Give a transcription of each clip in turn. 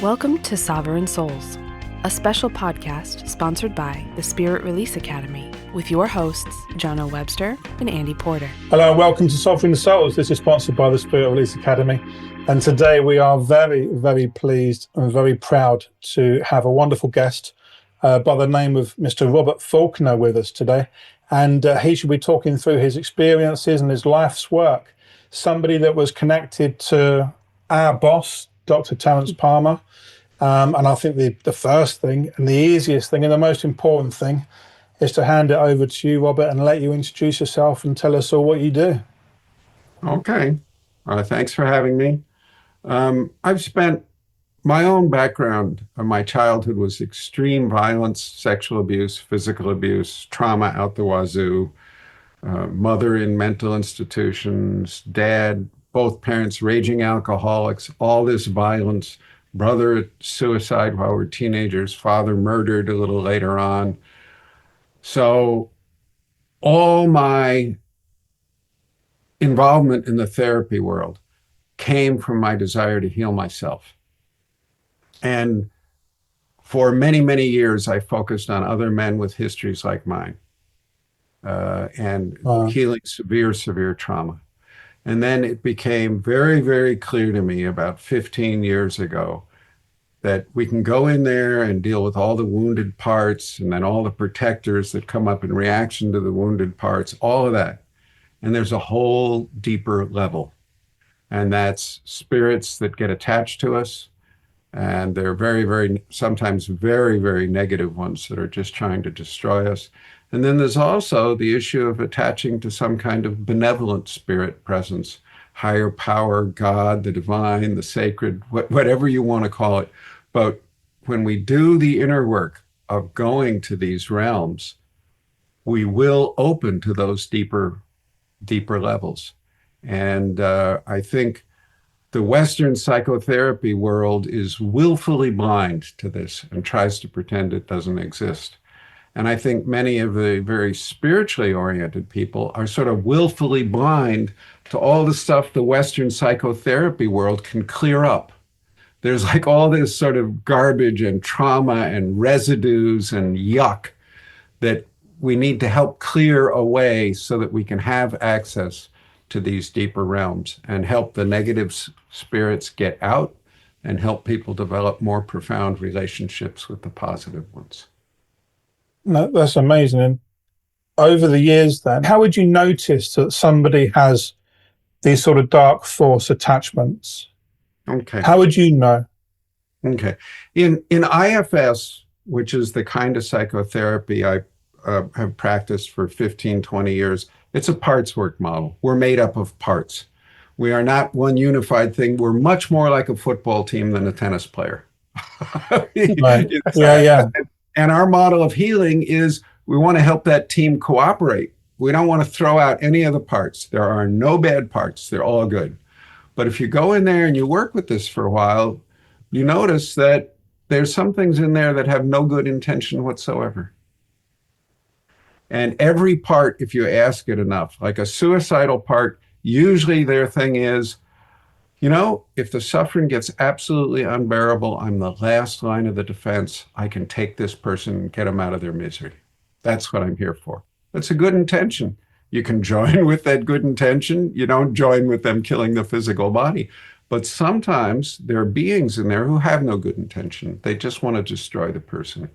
Welcome to Sovereign Souls, a special podcast sponsored by the Spirit Release Academy with your hosts, John O. Webster and Andy Porter. Hello and welcome to Sovereign Souls. This is sponsored by the Spirit Release Academy. And today we are very, very pleased and very proud to have a wonderful guest by the name of Mr. Robert Falconer with us today. And he should be talking through his experiences and his life's work. Somebody that was connected to our boss, Dr. Terence Palmer. And I think the first thing and the easiest thing and the most important thing is to hand it over to you, Robert, and let you introduce yourself and tell us all what you do. Okay. Thanks for having me. I've spent my own background. My childhood was extreme violence, sexual abuse, physical abuse, trauma out the wazoo, mother in mental institutions, dad, both parents raging alcoholics, all this violence, brother suicide while we're teenagers, father murdered a little later on. So all my involvement in the therapy world came from my desire to heal myself. And for many, many years, I focused on other men with histories like mine and healing severe trauma. And then it became very, very clear to me about 15 years ago that we can go in there and deal with all the wounded parts and then all the protectors that come up in reaction to the wounded parts, all of that. And there's a whole deeper level. And that's spirits that get attached to us. And they're very, very, sometimes very, very negative ones that are just trying to destroy us. And then there's also the issue of attaching to some kind of benevolent spirit presence, higher power, God, the divine, the sacred, whatever you want to call it. But when we do the inner work of going to these realms, we will open to those deeper levels. And I think the Western psychotherapy world is willfully blind to this and tries to pretend it doesn't exist. And I think many of the very spiritually oriented people are sort of willfully blind to all the stuff the Western psychotherapy world can clear up. There's like all this sort of garbage and trauma and residues and yuck that we need to help clear away so that we can have access to these deeper realms and help the negative spirits get out and help people develop more profound relationships with the positive ones. No, that's amazing. And over the years then, how would you notice that somebody has these sort of dark force attachments? Okay. How would you know? Okay. In IFS, which is the kind of psychotherapy I have practiced for 15, 20 years, it's a parts work model. We're made up of parts. We are not one unified thing. We're much more like a football team than a tennis player. Right. Yeah. And our model of healing is we want to help that team cooperate. We don't want to throw out any of the parts. There are no bad parts. They're all good. But if you go in there and you work with this for a while, you notice that there's some things in there that have no good intention whatsoever. And every part, if you ask it enough, like a suicidal part, usually their thing is, you know, if the suffering gets absolutely unbearable, I'm the last line of the defense. I can take this person and get them out of their misery. That's what I'm here for. That's a good intention. You can join with that good intention. You don't join with them killing the physical body. But sometimes there are beings in there who have no good intention. They just want to destroy the person.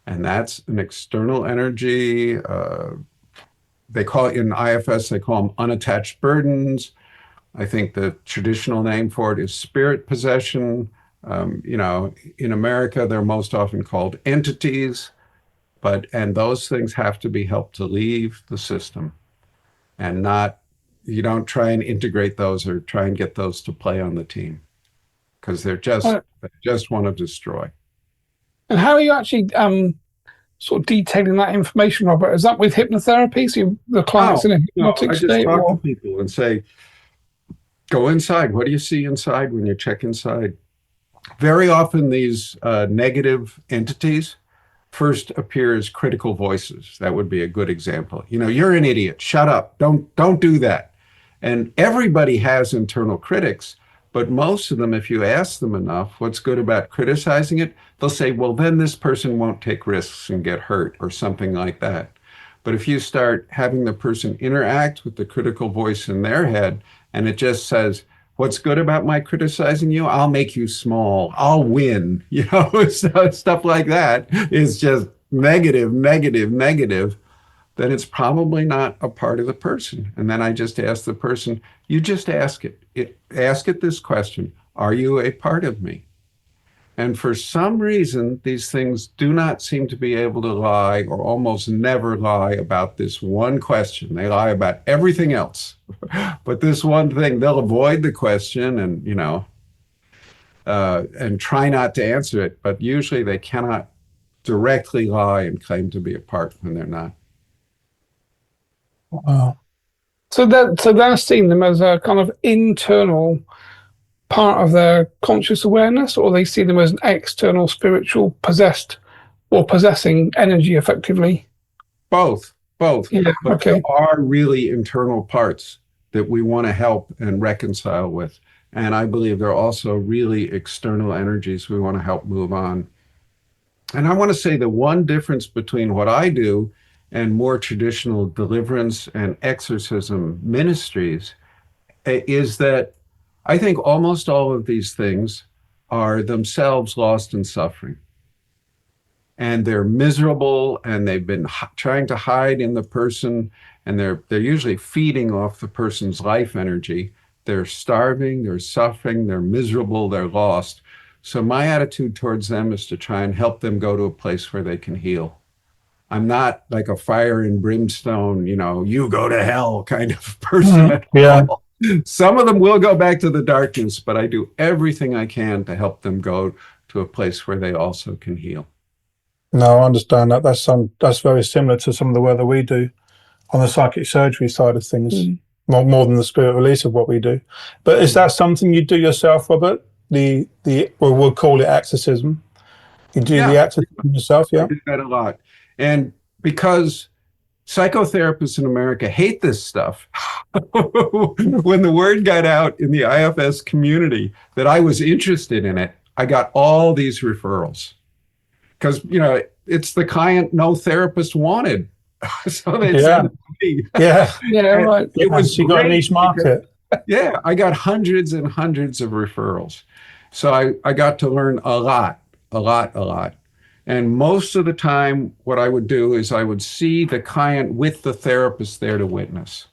And that's an external energy. They call it in IFS, they call them unattached burdens. I think the traditional name for it is spirit possession. You know, in America, they're most often called entities, and those things have to be helped to leave the system and you don't try and integrate those or try and get those to play on the team because they just want to destroy. And how are you actually sort of detailing that information, Robert? Is that with hypnotherapy? So the client's in a hypnotic state? I just talk to people and say, go inside. What do you see inside when you check inside? Very often these negative entities first appear as critical voices. That would be a good example. You know, you're an idiot. Shut up. Don't do that. And everybody has internal critics, But most of them, if you ask them enough, what's good about criticizing it, they'll say, well, then this person won't take risks and get hurt or something like that. But if you start having the person interact with the critical voice in their head, and it just says, what's good about my criticizing you? I'll make you small. I'll win. Stuff like that is just negative, negative, negative. Then it's probably not a part of the person. And then I just ask the person, you just ask it. Ask it this question, are you a part of me? And for some reason, these things do not seem to be able to lie, or almost never lie, about this one question. They lie about everything else. But this one thing, they'll avoid the question and try not to answer it. But usually they cannot directly lie and claim to be a part when they're not. Wow. So they're seeing them as a kind of internal part of their conscious awareness, or they see them as an external spiritual possessed or possessing energy effectively? Both. Yeah, but okay. There are really internal parts that we want to help and reconcile with. And I believe there are also really external energies we want to help move on. And I want to say the one difference between what I do and more traditional deliverance and exorcism ministries is that I think almost all of these things are themselves lost in suffering. And they're miserable, and they've been trying to hide in the person, and they're usually feeding off the person's life energy. They're starving, they're suffering, they're miserable, they're lost. So my attitude towards them is to try and help them go to a place where they can heal. I'm not like a fire and brimstone, you go to hell kind of person at all. Some of them will go back to the darkness, but I do everything I can to help them go to a place where they also can heal. No, I understand that. That's very similar to some of the work that we do on the psychic surgery side of things, more than the spirit release of what we do. But is that something you do yourself, Robert? We'll call it exorcism. You do the exorcism yourself, yeah? I do that a lot. And because psychotherapists in America hate this stuff, when the word got out in the IFS community that I was interested in it, I got all these referrals. Because, it's the client no therapist wanted. So they sent it to me. Yeah, right. It was you got a niche market. I got hundreds and hundreds of referrals. So I got to learn a lot. And most of the time, what I would do is I would see the client with the therapist there to witness,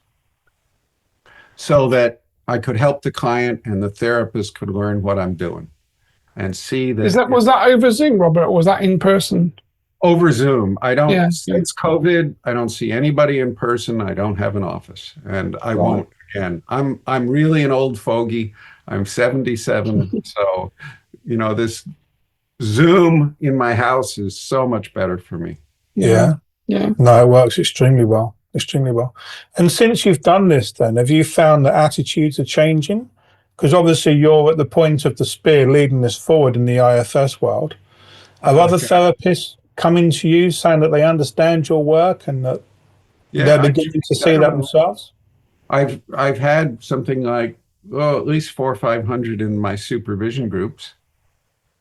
so that I could help the client and the therapist could learn what I'm doing and see that. Was that over Zoom, Robert, or was that in person? Over Zoom. I don't, since COVID, I don't see anybody in person. I don't have an office, and I won't again. I'm really an old fogey. I'm 77. So, this Zoom in my house is so much better for me. Yeah. No, it works extremely well. And since you've done this, then, have you found that attitudes are changing? Because obviously you're at the point of the spear leading this forward in the IFS world. Are other therapists coming to you saying that they understand your work and that they're beginning to see that themselves? I've had something like, at least 400 or 500 in my supervision groups.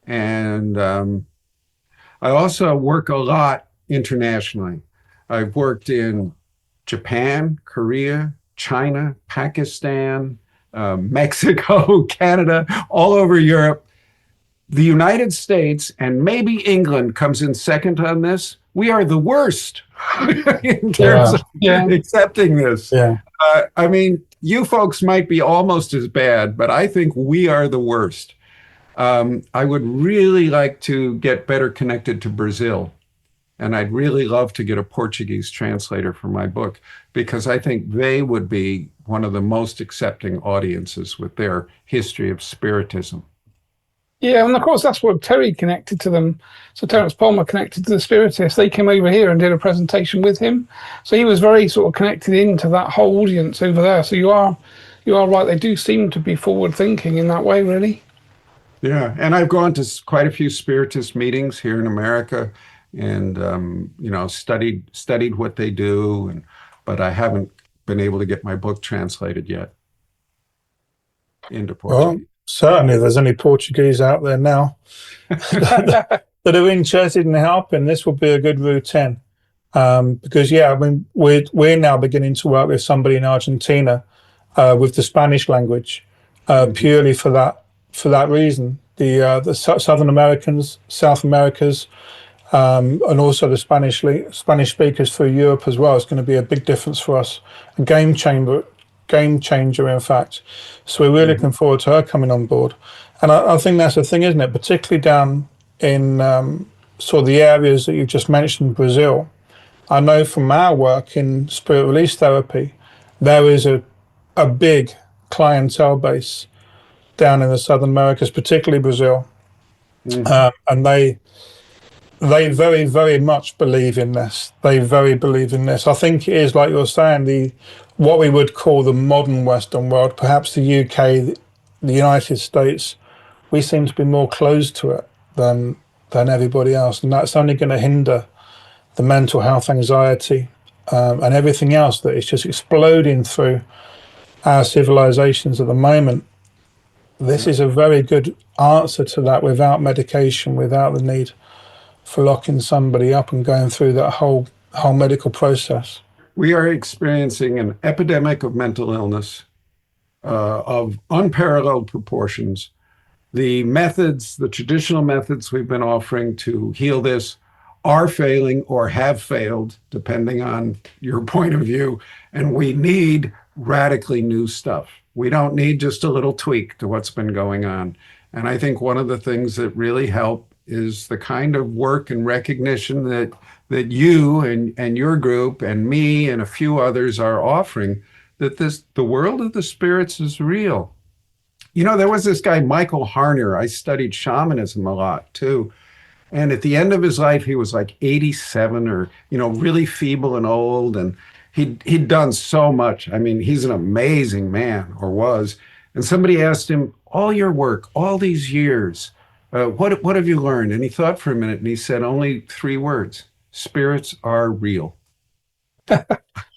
And I also work a lot internationally. I've worked in Japan, Korea, China, Pakistan, Mexico, Canada, all over Europe. The United States, and maybe England comes in second on this. We are the worst in terms of accepting this. I mean, you folks might be almost as bad, but I think we are the worst. I would really like to get better connected to Brazil. And I'd really love to get a Portuguese translator for my book, because I think they would be one of the most accepting audiences with their history of Spiritism. Yeah, and of course that's what Terry connected to them. So Terence Palmer connected to the Spiritists. They came over here and did a presentation with him. So he was very sort of connected into that whole audience over there. So you are right. They do seem to be forward thinking in that way, really. Yeah, and I've gone to quite a few Spiritist meetings here in America, and studied what they do, but I haven't been able to get my book translated yet into Portuguese. Certainly, if there's any Portuguese out there now that are interested in helping, this will be a good route in. Because I mean, we're now beginning to work with somebody in Argentina with the Spanish language, purely for that reason. The Southern Americans, South Americas, and also the Spanish speakers for Europe as well is going to be a big difference for us, a game changer, in fact. So we're really looking forward to her coming on board. And I think that's the thing, isn't it? Particularly down in sort of the areas that you've just mentioned, Brazil. I know from our work in spirit release therapy, there is a big clientele base down in the Southern Americas, particularly Brazil. And they very, very much believe in this. They very believe in this. I think it is, like you're saying, what we would call the modern Western world, perhaps the UK, the United States, we seem to be more closed to it than everybody else. And that's only going to hinder the mental health, anxiety, and everything else that is just exploding through our civilizations at the moment. This is a very good answer to that, without medication, without the need for locking somebody up and going through that whole medical process. We are experiencing an epidemic of mental illness of unparalleled proportions. The traditional methods we've been offering to heal this are failing or have failed, depending on your point of view, and we need radically new stuff. We don't need just a little tweak to what's been going on. And I think one of the things that really help is the kind of work and recognition that you and your group and me and a few others are offering, that the world of the spirits is real. You know, there was this guy, Michael Harner. I studied shamanism a lot too. And at the end of his life, he was like 87 or, really feeble and old. And he'd done so much. I mean, he's an amazing man, or was. And somebody asked him, all your work, all these years, what have you learned? And he thought for a minute and he said only 3 words: spirits are real.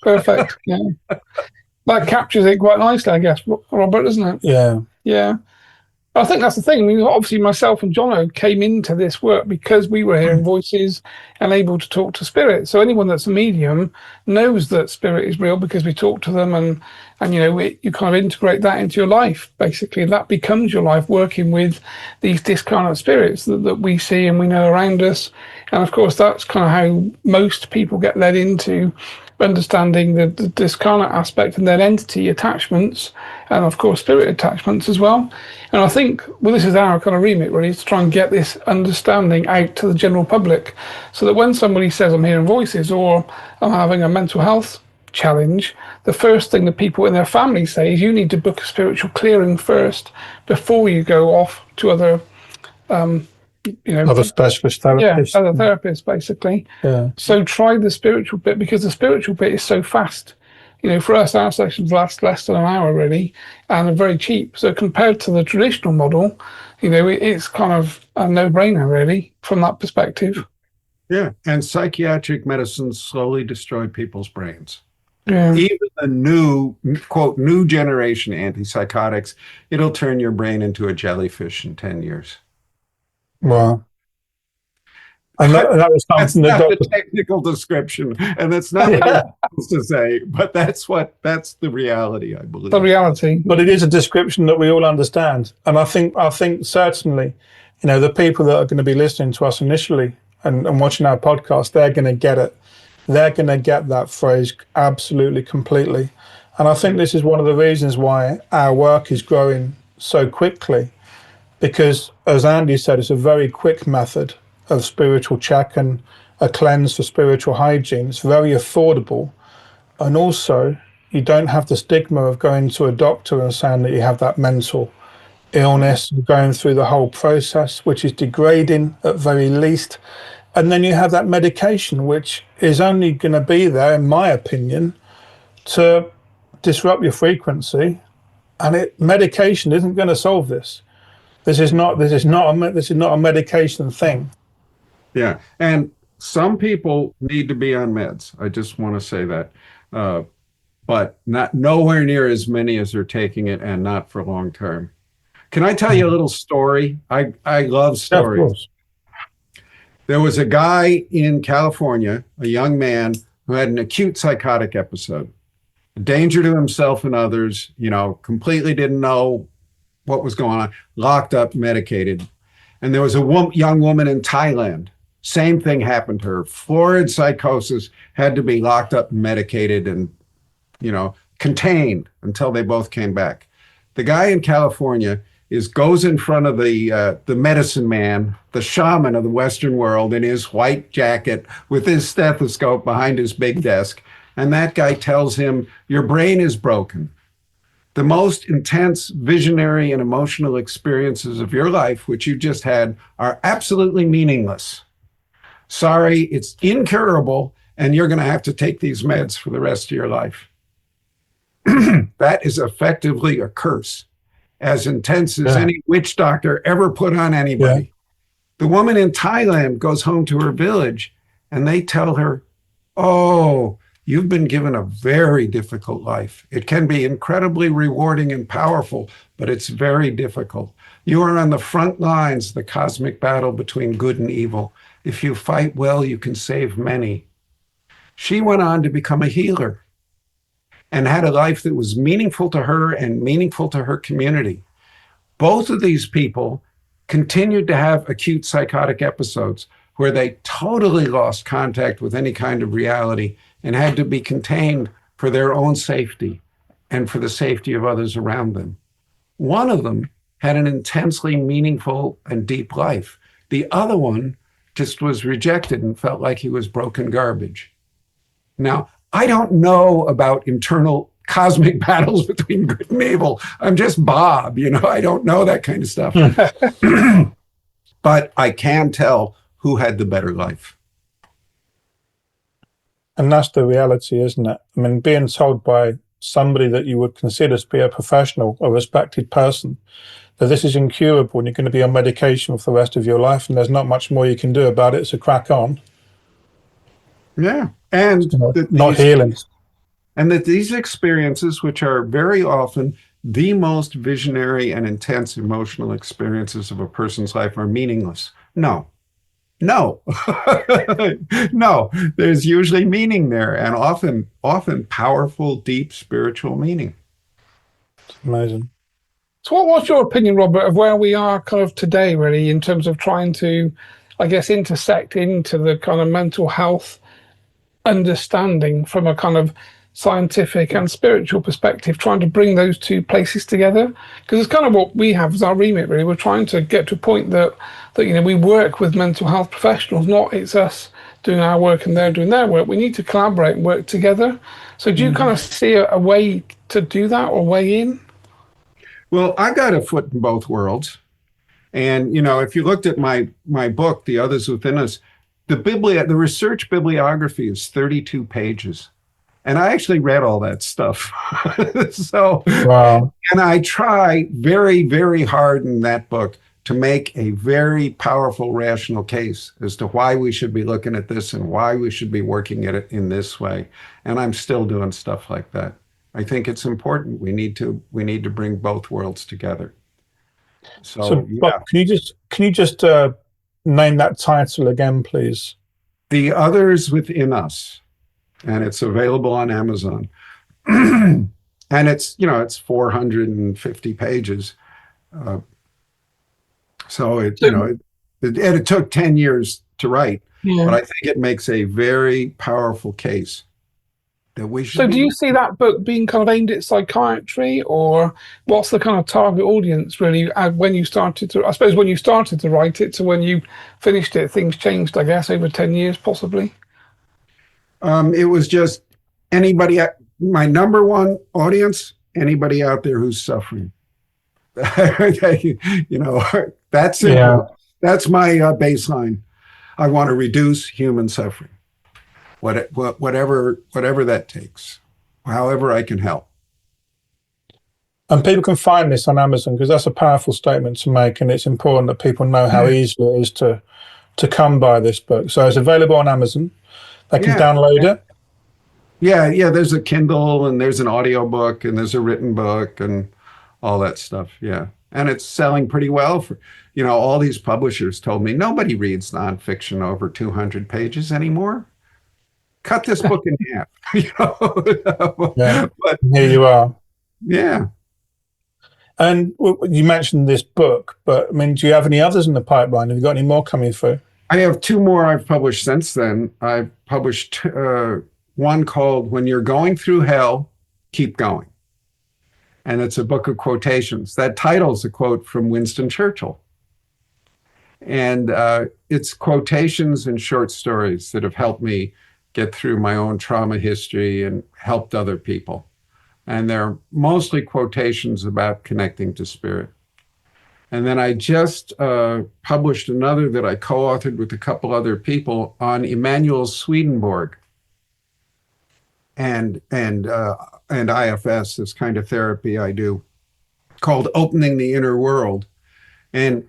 Perfect. Yeah. That captures it quite nicely, I guess, Robert, isn't it? Yeah. Yeah. I think that's the thing. I mean, obviously, myself and Jono came into this work because we were hearing voices and able to talk to spirit. So anyone that's a medium knows that spirit is real because we talk to them, and you kind of integrate that into your life, basically. That becomes your life, working with these discarnate spirits that we see and we know around us. And of course, that's kind of how most people get led into understanding the discarnate aspect, and then entity attachments, and of course spirit attachments as well. And I think, well, this is our kind of remit really, to try and get this understanding out to the general public, so that when somebody says I'm hearing voices or I'm having a mental health challenge, the first thing that people in their family say is you need to book a spiritual clearing first before you go off to other other specialist therapists. Yeah, other therapists, basically. Yeah. So try the spiritual bit, because the spiritual bit is so fast. For us, our sessions last less than an hour, really, and are very cheap. So compared to the traditional model, it's kind of a no-brainer, really, from that perspective. Yeah, and psychiatric medicine slowly destroy people's brains. Yeah. Even the new, quote, new generation antipsychotics, it'll turn your brain into a jellyfish in 10 years. Wow. And that was something that's not the technical description, and that's not what I'm supposed to say, but that's the reality, I believe. The reality. But it is a description that we all understand. And I think certainly, the people that are going to be listening to us initially and watching our podcast, they're going to get it. They're going to get that phrase absolutely, completely. And I think this is one of the reasons why our work is growing so quickly, because, as Andy said, it's a very quick method of spiritual check and a cleanse for spiritual hygiene. It's very affordable. And also, you don't have the stigma of going to a doctor and saying that you have that mental illness, going through the whole process, which is degrading at very least. And then you have that medication, which is only going to be there, in my opinion, to disrupt your frequency. And medication isn't going to solve this. This is not a medication thing. Yeah, and some people need to be on meds. I just want to say that, but nowhere near as many as are taking it, and not for long term. Can I tell you a little story? I love Yeah, of stories. course. There was a guy in California, a young man, who had an acute psychotic episode. A danger to himself and others, completely didn't know what was going on, locked up, medicated. And there was a young woman in Thailand. Same thing happened to her. Florid psychosis, had to be locked up, medicated, and, contained until they both came back. The guy in California goes in front of the medicine man, the shaman of the Western world, in his white jacket with his stethoscope behind his big desk. And that guy tells him, your brain is broken. The most intense visionary and emotional experiences of your life, which you just had, are absolutely meaningless. Sorry, it's incurable, and you're going to have to take these meds for the rest of your life. That is effectively a curse, as intense as any witch doctor ever put on anybody. Yeah. The woman in Thailand goes home to her village, and they tell her, oh, you've been given a very difficult life. It can be incredibly rewarding and powerful, but it's very difficult. You are on the front lines of the cosmic battle between good and evil. If you fight well, you can save many. She went on to become a healer and had a life that was meaningful to her and meaningful to her community. Both of these people continued to have acute psychotic episodes where they totally lost contact with any kind of reality and had to be contained for their own safety and for the safety of others around them. One of them had an intensely meaningful and deep life. The other one just was rejected and felt like he was broken garbage. Now, I don't know about internal cosmic battles between good and evil. I'm just Bob, I don't know that kind of stuff. But I can tell who had the better life. And that's the reality, isn't it? I mean, being told by somebody that you would consider to be a professional, a respected person, that this is incurable and you're going to be on medication for the rest of your life and there's not much more you can do about it, so crack on. Yeah. And not healing. And that these experiences, which are very often the most visionary and intense emotional experiences of a person's life, are meaningless. No. No, there's usually meaning there, and often powerful, deep spiritual meaning. It's amazing. So what's your opinion, Robert, of where we are kind of today, really, in terms of trying to, I guess, intersect into the kind of mental health understanding from a kind of scientific and spiritual perspective, trying to bring those two places together? Because it's kind of what we have as our remit, really. We're trying to get to a point that we work with mental health professionals, not it's us doing our work and they're doing their work. We need to collaborate and work together. So do you kind of see a way to do that or way in? Well, I got a foot in both worlds. And, if you looked at my book, The Others Within Us, the research bibliography is 32 pages. And I actually read all that stuff. So, wow. And I try very, very hard in that book to make a very powerful, rational case as to why we should be looking at this and why we should be working at it in this way. And I'm still doing stuff like that. I think it's important. We need to bring both worlds together. So yeah. Bob, can you just name that title again, please? The Others Within Us. And it's available on Amazon. And it's 450 pages. So it took 10 years to write, but I think it makes a very powerful case that we should. So do you see that book being kind of aimed at psychiatry, or what's the kind of target audience really when you started to write it to when you finished it? Things changed, I guess, over 10 years possibly. It was just anybody, my number one audience, anybody out there who's suffering. That's it. Yeah. That's my baseline. I want to reduce human suffering, whatever that takes, however I can help. And people can find this on Amazon, because that's a powerful statement to make, and it's important that people know how easy it is to come by this book. So it's available on Amazon. They can download it. Yeah. There's a Kindle and there's an audio book and there's a written book and all that stuff. Yeah. and it's selling pretty well. For, all these publishers told me nobody reads nonfiction over 200 pages anymore. Cut this book in half. Yeah, but here you are. Yeah. And you mentioned this book, but I mean, do you have any others in the pipeline? Have you got any more coming through? I have 2 more I've published since then. I've published one called When You're Going Through Hell, Keep Going. And it's a book of quotations. That title's a quote from Winston Churchill. And it's quotations and short stories that have helped me get through my own trauma history and helped other people. And they're mostly quotations about connecting to spirit. And then I just published another that I co-authored with a couple other people on Emanuel Swedenborg and IFS, this kind of therapy I do, called Opening the Inner World. And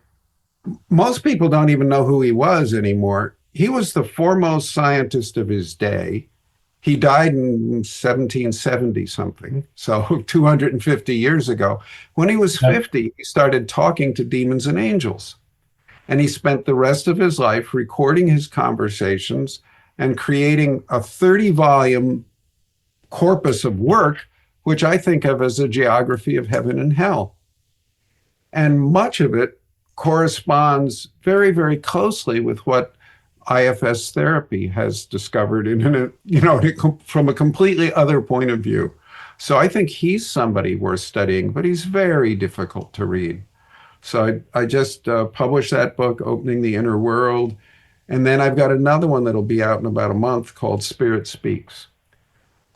most people don't even know who he was anymore. He was the foremost scientist of his day. He died in 1770 something, so 250 years ago. When he was 50, he started talking to demons and angels. And he spent the rest of his life recording his conversations and creating a 30-volume corpus of work, which I think of as a geography of heaven and hell. And much of it corresponds very, very closely with what IFS therapy has discovered from a completely other point of view. So I think he's somebody worth studying, but he's very difficult to read. So I just published that book, Opening the Inner World. And then I've got another one that'll be out in about a month called Spirit Speaks.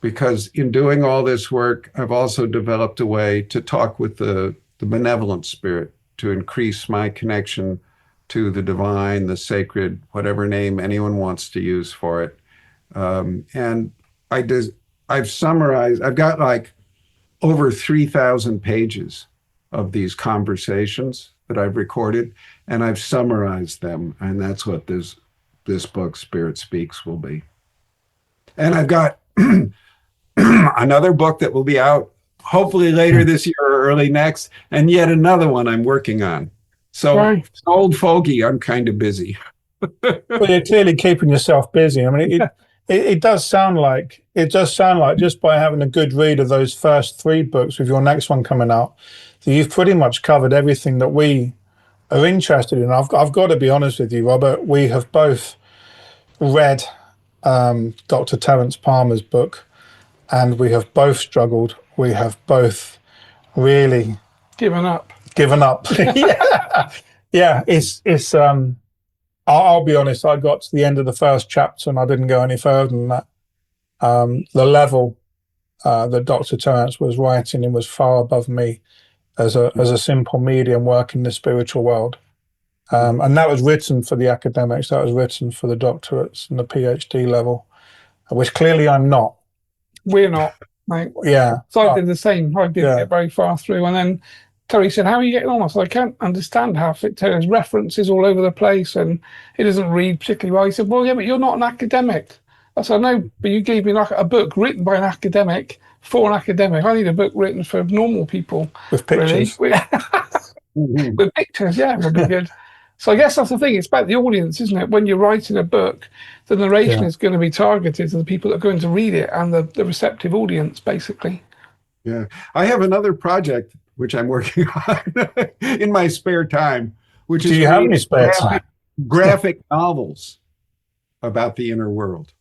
Because in doing all this work, I've also developed a way to talk with the benevolent spirit to increase my connection to the divine, the sacred, whatever name anyone wants to use for it. And I've summarized, I've got like over 3,000 pages of these conversations that I've recorded, and I've summarized them. And that's what this book, Spirit Speaks, will be. And I've got another book that will be out hopefully later this year or early next, and yet another one I'm working on. So, right. As an old fogey, I'm kind of busy. Well, you're clearly keeping yourself busy. I mean, it does sound like just by having a good read of those first 3 books with your next one coming out, that you've pretty much covered everything that we are interested in. I've got to be honest with you, Robert. We have both read Dr. Terence Palmer's book, and we have both struggled. We have both really given up. Yeah. It's I'll be honest, I got to the end of the first chapter and I didn't go any further than that. The level that Dr. Terence was writing in was far above me as a simple medium working in the spiritual world. And that was written for the academics, that was written for the doctorates and the PhD level, which clearly I'm not. We're not, mate. Yeah. So I did the same. I didn't get very far through, and then Terry said, "How are you getting on?" I said, "I can't understand half it. There's references all over the place, and he doesn't read particularly well." He said, "Well, yeah, but you're not an academic." I said, "No, but you gave me like a book written by an academic for an academic. I need a book written for normal people with pictures." Really. With pictures, yeah, would be good. So I guess that's the thing. It's about the audience, isn't it? When you're writing a book, the narration is going to be targeted to the people that are going to read it and the receptive audience, basically. Yeah, I have another project which I'm working on in my spare time. Which Do is you have any spare time? Graphic novels about the inner world.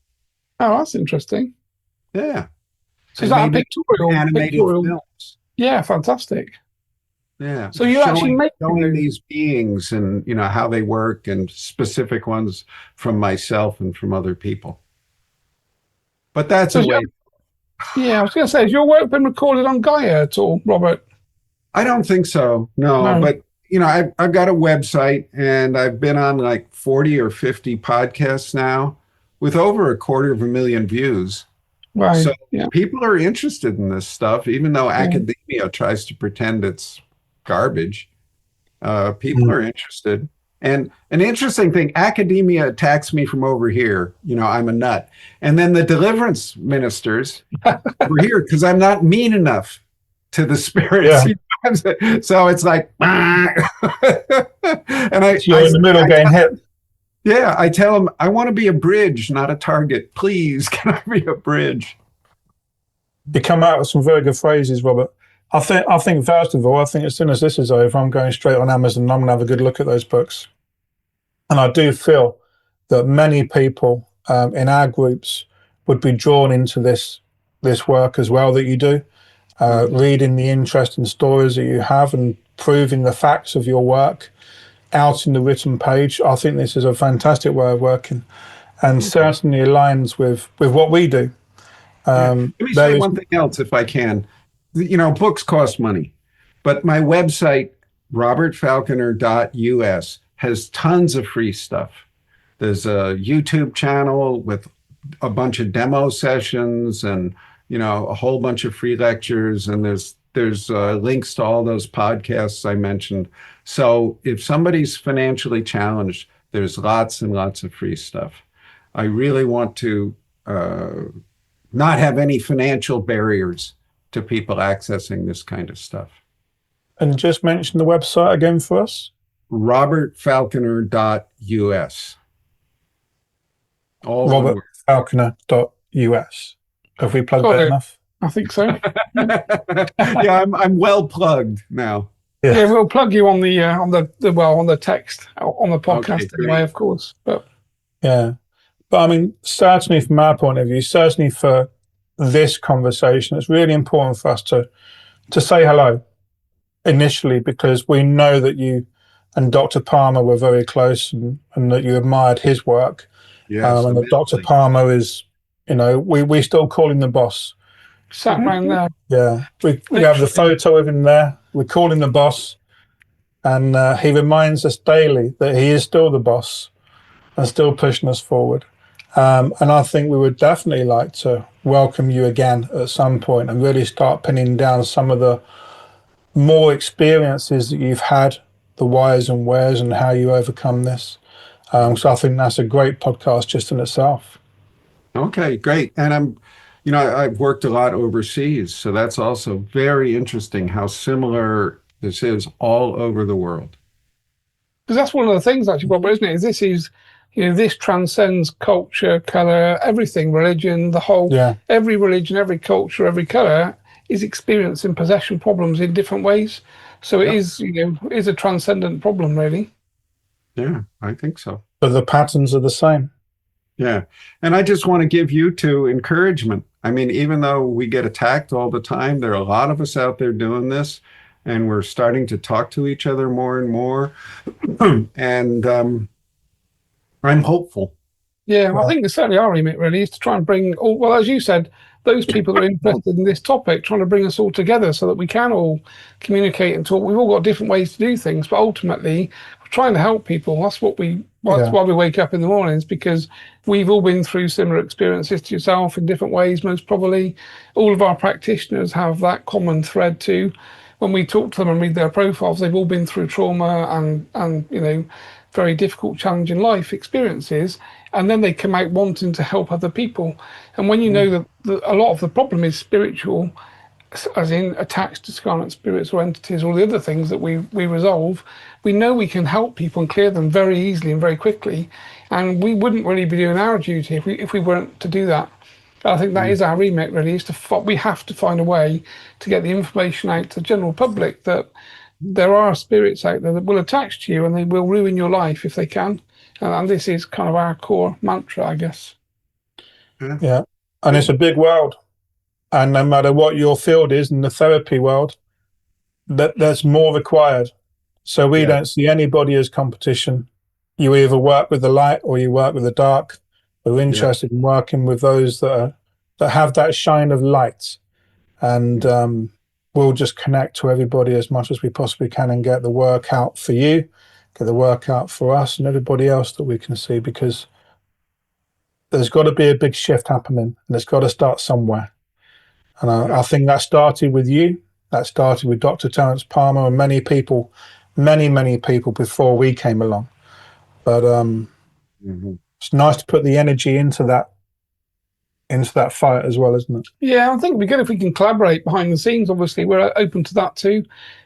Oh, that's interesting. Yeah. So is that a pictorial? Animated films. Yeah, fantastic. Yeah. So you actually make these beings and how they work, and specific ones from myself and from other people. But that's a way. Yeah, I was going to say, has your work been recorded on Gaia at all, Robert? I don't think so. No. But I've got a website, and I've been on like 40 or 50 podcasts now with over 250,000 views. Right. So people are interested in this stuff, even though academia tries to pretend it's garbage. People are interested. And an interesting thing, academia attacks me from over here. I'm a nut. And then the deliverance ministers were here because I'm not mean enough to the spirits. So it's like, and You're in the middle getting hit. Yeah, I tell them, I want to be a bridge, not a target. Please, can I be a bridge? You come out with some very good phrases, Robert. I think first of all, I think as soon as this is over, I'm going straight on Amazon and I'm going to have a good look at those books. And I do feel that many people in our groups would be drawn into this work as well that you do, reading the interesting stories that you have and proving the facts of your work out in the written page. I think this is a fantastic way of working, and certainly aligns with what we do. Let me say one thing else, if I can. You know, books cost money, but my website, robertfalconer.us, has tons of free stuff. There's a YouTube channel with a bunch of demo sessions and, you know, a whole bunch of free lectures, and there's links to all those podcasts I mentioned. So if somebody's financially challenged, there's lots and lots of free stuff. I really want to not have any financial barriers to people accessing this kind of stuff. And just mention the website again for us. robertfalconer.us. robertfalconer.us. Have we plugged that enough? I think so. Yeah, I'm well plugged now. Yeah, we'll plug you on the text on the podcast anyway, of course. But yeah, but I mean, certainly from our point of view, certainly for this conversation, it's really important for us to say hello initially, because we know that you and Dr. Palmer were very close, and that you admired his work. Yes, and that Dr. Palmer is, you know, we still call him the boss. Sat around there. Yeah, we have the photo of him there. We call him the boss, and he reminds us daily that he is still the boss and still pushing us forward. And I think we would definitely like to welcome you again at some point and really start pinning down some of the more experiences that you've had, the whys and wheres, and how you overcome this. So I think that's a great podcast just in itself. Okay, great. And I've worked a lot overseas, so that's also very interesting how similar this is all over the world. Because that's one of the things, actually, Robert, isn't it? This transcends culture, color, everything, religion, every religion, every culture, every color is experiencing possession problems in different ways. So it is a transcendent problem, really. Yeah, I think so. But the patterns are the same. Yeah. And I just want to give you two encouragement. I mean, even though we get attacked all the time, there are a lot of us out there doing this, and we're starting to talk to each other more and more. And I'm hopeful. Yeah, well, I think it's certainly our remit, really, is to try and bring as you said, those people that are interested in this topic, trying to bring us all together so that we can all communicate and talk. We've all got different ways to do things, but ultimately we're trying to help people. That's why we wake up in the mornings, because we've all been through similar experiences to yourself in different ways. Most probably all of our practitioners have that common thread too. When we talk to them and read their profiles, they've all been through trauma and very difficult, challenging life experiences, and then they come out wanting to help other people. And when you know that a lot of the problem is spiritual, as in attached to scarlet spirits or entities, or the other things that we resolve, we know we can help people and clear them very easily and very quickly. And we wouldn't really be doing our duty if we weren't to do that. I think that is our remit, really, we have to find a way to get the information out to the general public that there are spirits out there that will attach to you and they will ruin your life if they can. And this is kind of our core mantra, I guess. Yeah. And it's a big world. And no matter what your field is in the therapy world, there's more required. So we don't see anybody as competition. You either work with the light or you work with the dark. We're interested in working with those that have that shine of light. And we'll just connect to everybody as much as we possibly can and get the work out for you, get the work out for us and everybody else that we can see, because there's got to be a big shift happening and it's got to start somewhere. And I think that started with you. That started with Dr. Terence Palmer and many people before we came along. But it's nice to put the energy into that into that fight as well, isn't it? Yeah, I think it'd be good if we can collaborate behind the scenes. Obviously, we're open to that too.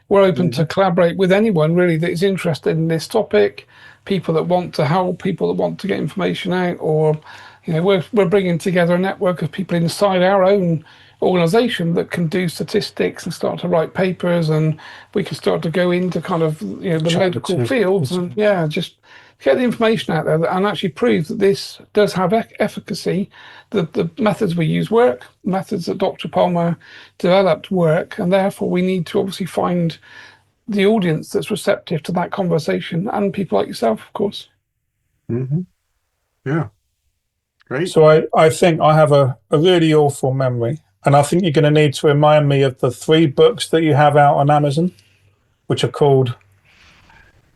We're open to collaborate with anyone really that is interested in this topic, people that want to help, people that want to get information out, or we're bringing together a network of people inside our own organization that can do statistics and start to write papers, and we can start to go into kind of the medical fields and just get the information out there and actually prove that this does have efficacy. The methods we use work, methods that Dr. Palmer developed work, and therefore we need to obviously find the audience that's receptive to that conversation, and people like yourself, of course. Yeah. Great. So I think I have a really awful memory, and I think you're going to need to remind me of the 3 books that you have out on Amazon, which are called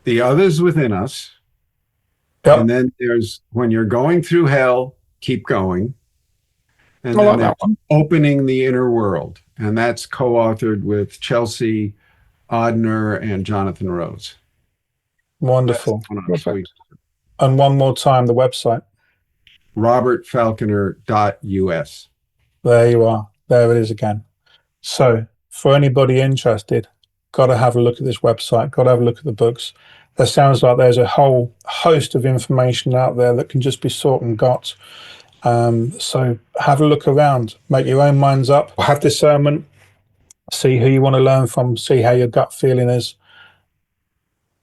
The Others Within Us. Yep. And then there's When You're Going Through Hell, Keep Going. And then there's Opening the Inner World. And that's co-authored with Chelsea Odner and Jonathan Rose. Wonderful. And one more time, the website. robertfalconer.us. There you are. There it is again. So for anybody interested, got to have a look at this website, got to have a look at the books. There sounds like there's a whole host of information out there that can just be sought and got. So have a look around, make your own minds up, have discernment, see who you want to learn from, see how your gut feeling is,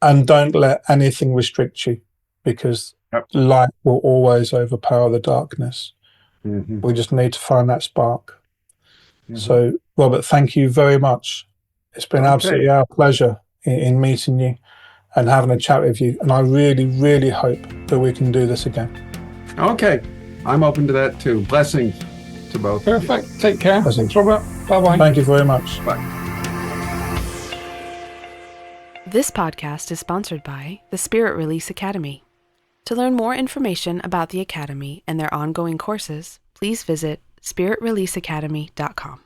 and don't let anything restrict you, because light will always overpower the darkness. We just need to find that spark. So, Robert, thank you very much. It's been absolutely our pleasure in meeting you and having a chat with you. And I really, really hope that we can do this again. Okay. I'm open to that too. Blessings to both. Perfect. Take care. Blessings. Thanks, Robert. Bye-bye. Thank you very much. Bye. This podcast is sponsored by the Spirit Release Academy. To learn more information about the Academy and their ongoing courses, please visit spiritreleaseacademy.com.